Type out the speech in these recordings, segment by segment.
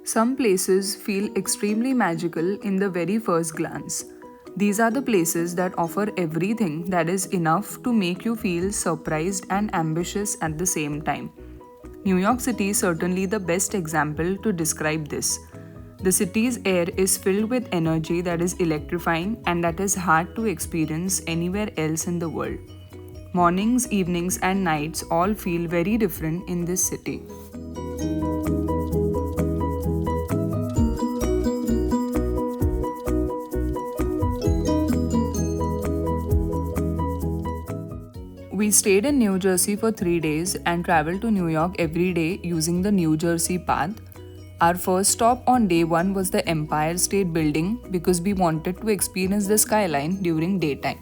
Some places feel extremely magical in the very first glance. These are the places that offer everything that is enough to make you feel surprised and ambitious at the same time. New York City is certainly the best example to describe this. The city's air is filled with energy that is electrifying and that is hard to experience anywhere else in the world. Mornings, evenings, and nights all feel very different in this city. We stayed in New Jersey for 3 days and traveled to New York every day using the New Jersey path. Our first stop on day one was the Empire State Building because we wanted to experience the skyline during daytime.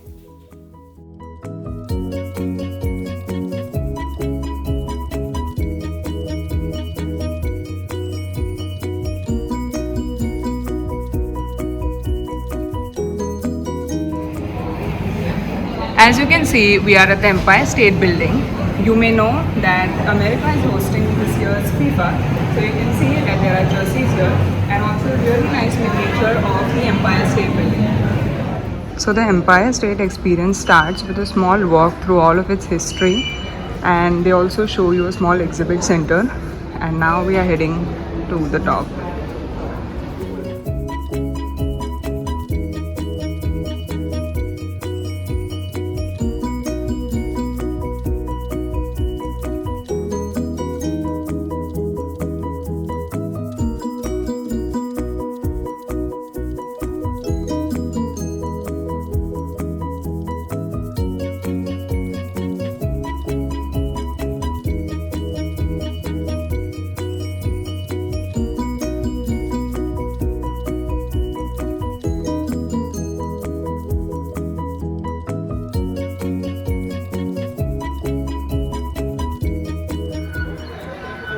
As you can see, we are at the Empire State Building. You may know that America is hosting this year's FIFA, so you can see that there are jerseys here and also a really nice miniature of the Empire State Building. So the Empire State experience starts with a small walk through all of its history, and they also show you a small exhibit center, and now we are heading to the top.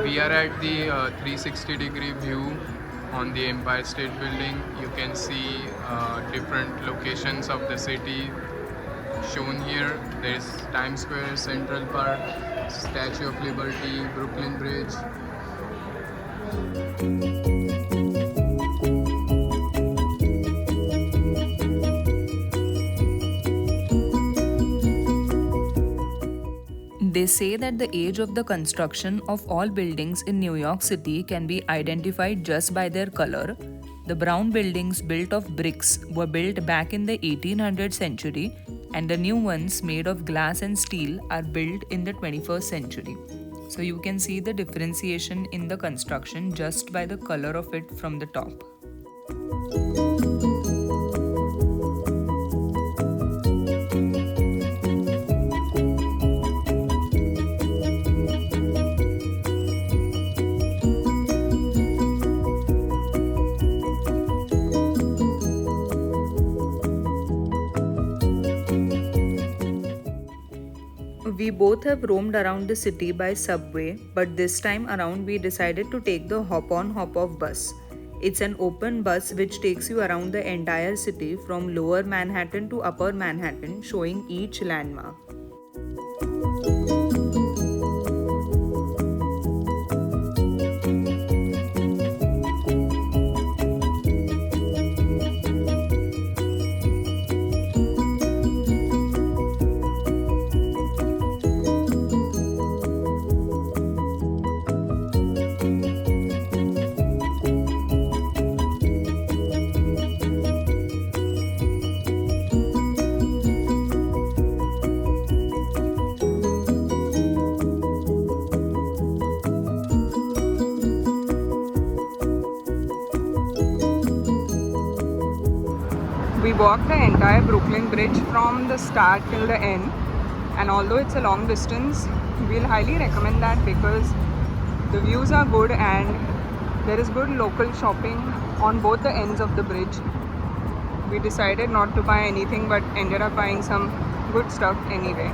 We are at the 360-degree view on the Empire State Building. You can see different locations of the city shown here. There is Times Square, Central Park, Statue of Liberty, Brooklyn Bridge. They say that the age of the construction of all buildings in New York City can be identified just by their color. The brown buildings built of bricks were built back in the 1800th century, and the new ones made of glass and steel are built in the 21st century. So you can see the differentiation in the construction just by the color of it from the top. We both have roamed around the city by subway, but this time around we decided to take the hop-on hop-off bus. It's an open bus which takes you around the entire city from lower Manhattan to upper Manhattan, showing each landmark. We walked the entire Brooklyn Bridge from the start till the end, and although it's a long distance, we'll highly recommend that because the views are good and there is good local shopping on both the ends of the bridge. We decided not to buy anything but ended up buying some good stuff anyway.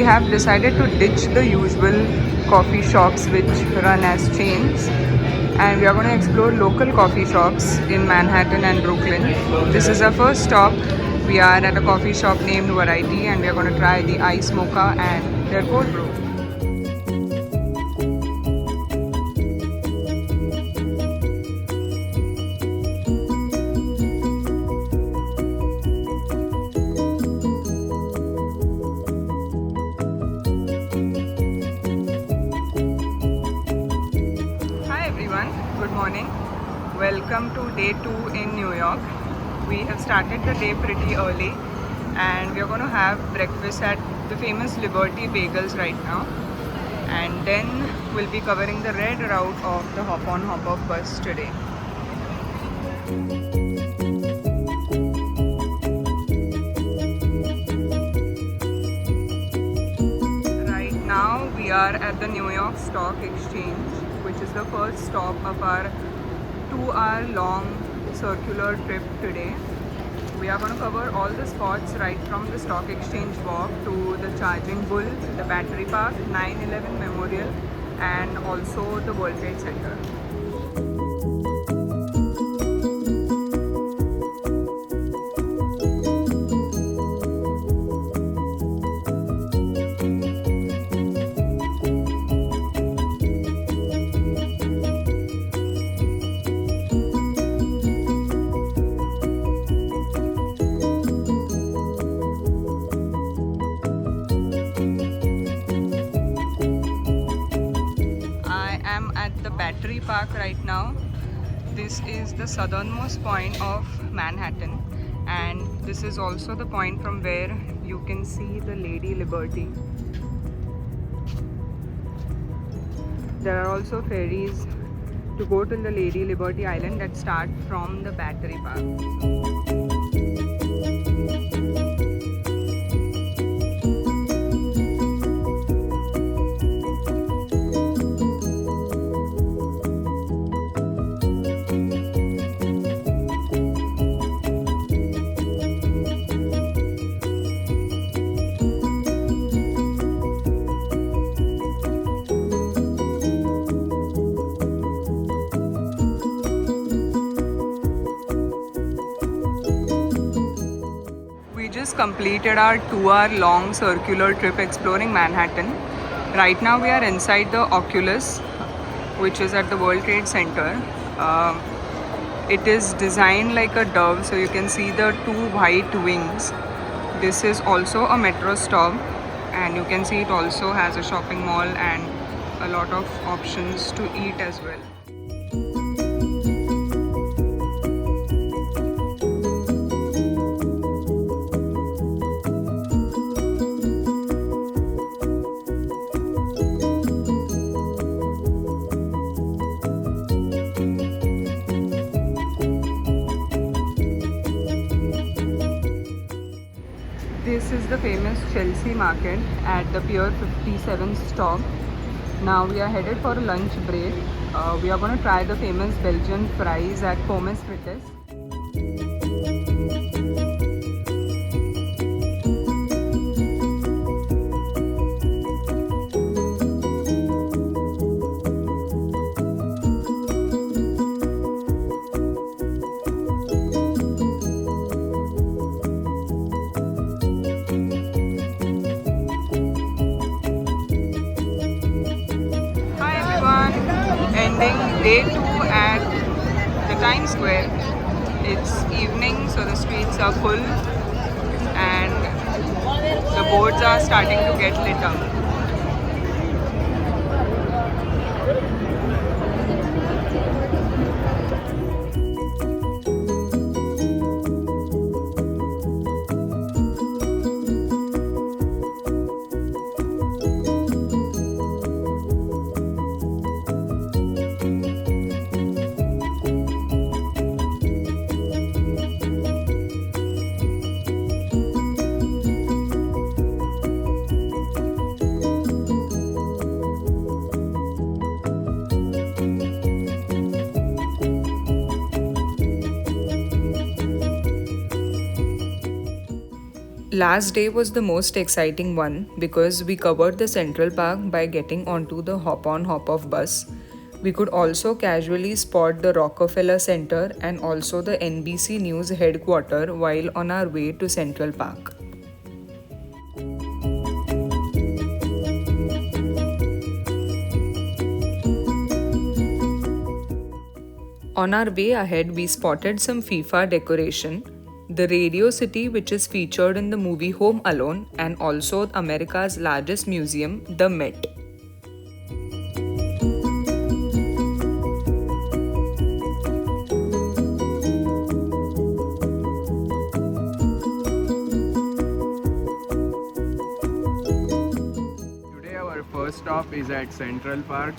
have decided to ditch the usual coffee shops which run as chains, and we are going to explore local coffee shops in Manhattan and Brooklyn. This is our first stop. We are at a coffee shop named Variety, and we are going to try the ice mocha and their cold brew. Good morning. Welcome to day 2 in New York. We have started the day pretty early and we are going to have breakfast at the famous Liberty Bagels right now, and then we'll be covering the red route of the hop on hop off bus today. Right now we are at the New York Stock Exchange, which is the first stop of our 2-hour long circular trip today. We are going to cover all the spots right from the Stock Exchange walk to the Charging Bull, the Battery Park, 9/11 Memorial, and also the World Trade Center. Battery Park right now. This is the southernmost point of Manhattan, and this is also the point from where you can see the Lady Liberty. There are also ferries to go to the Lady Liberty Island that start from the Battery Park. Completed our 2-hour long circular trip exploring Manhattan. Right now we are inside the Oculus, which is at the World Trade Center. It is designed like a dove, so you can see the 2 white wings. This is also a metro stop, and you can see it also has a shopping mall and a lot of options to eat as well. This is the famous Chelsea market at the Pier 57 stop. Now we are headed for a lunch break. We are going to try the famous Belgian fries at Pommes Frites. Ending day 2 at the Times Square. It's evening, so the streets are full and the boards are starting to get lit up. Last day was the most exciting one because we covered the Central Park by getting onto the hop on hop off bus. We could also casually spot the Rockefeller Center and also the NBC News headquarters while on our way to Central Park. On our way ahead, we spotted some FIFA decoration, the Radio City, which is featured in the movie Home Alone, and also America's largest museum, the Met. Today our first stop is at Central Park.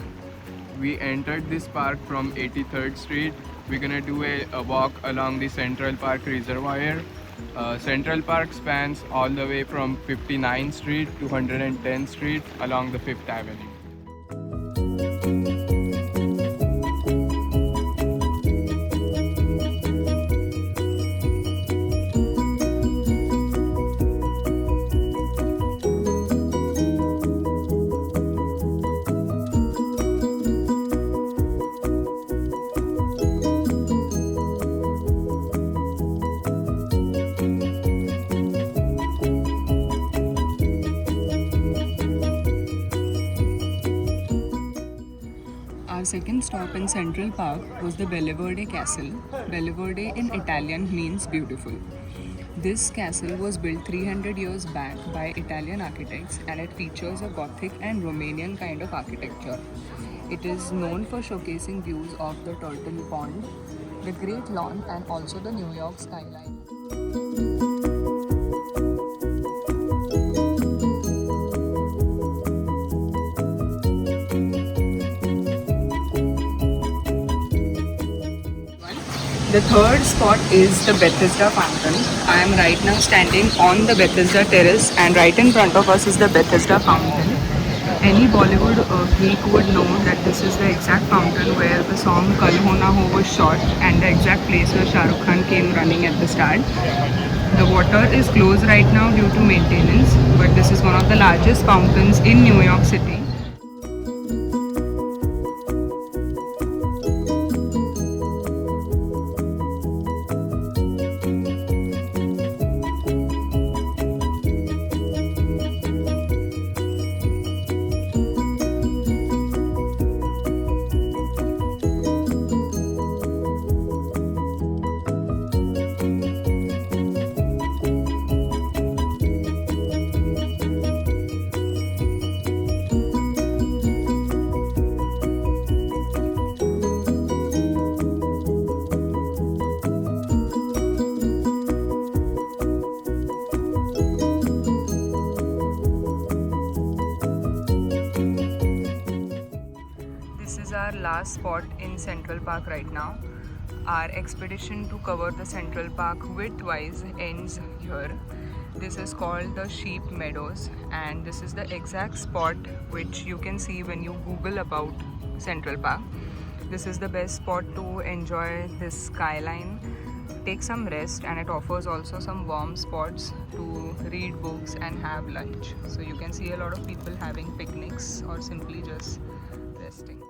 We entered this park from 83rd Street. We're gonna do a walk along the Central Park Reservoir. Central Park spans all the way from 59th Street to 110th Street along the 5th Avenue. Our second stop in Central Park was the Belvedere Castle. Belvedere in Italian means beautiful. This castle was built 300 years back by Italian architects and it features a Gothic and Romanian kind of architecture. It is known for showcasing views of the Turtle Pond, the Great Lawn, and also the New York skyline. The third spot is the Bethesda Fountain. I am right now standing on the Bethesda terrace and right in front of us is the Bethesda Fountain. Any Bollywood geek would know that this is the exact fountain where the song Kal Ho Na Ho was shot and the exact place where Shah Rukh Khan came running at the start. The water is closed right now due to maintenance, but this is one of the largest fountains in New York City. This is our last spot in Central Park right now. Our expedition to cover the Central Park width-wise ends here. This is called the Sheep Meadows and this is the exact spot which you can see when you Google about Central Park. This is the best spot to enjoy this skyline, take some rest, and it offers also some warm spots to read books and have lunch. So you can see a lot of people having picnics or simply just resting.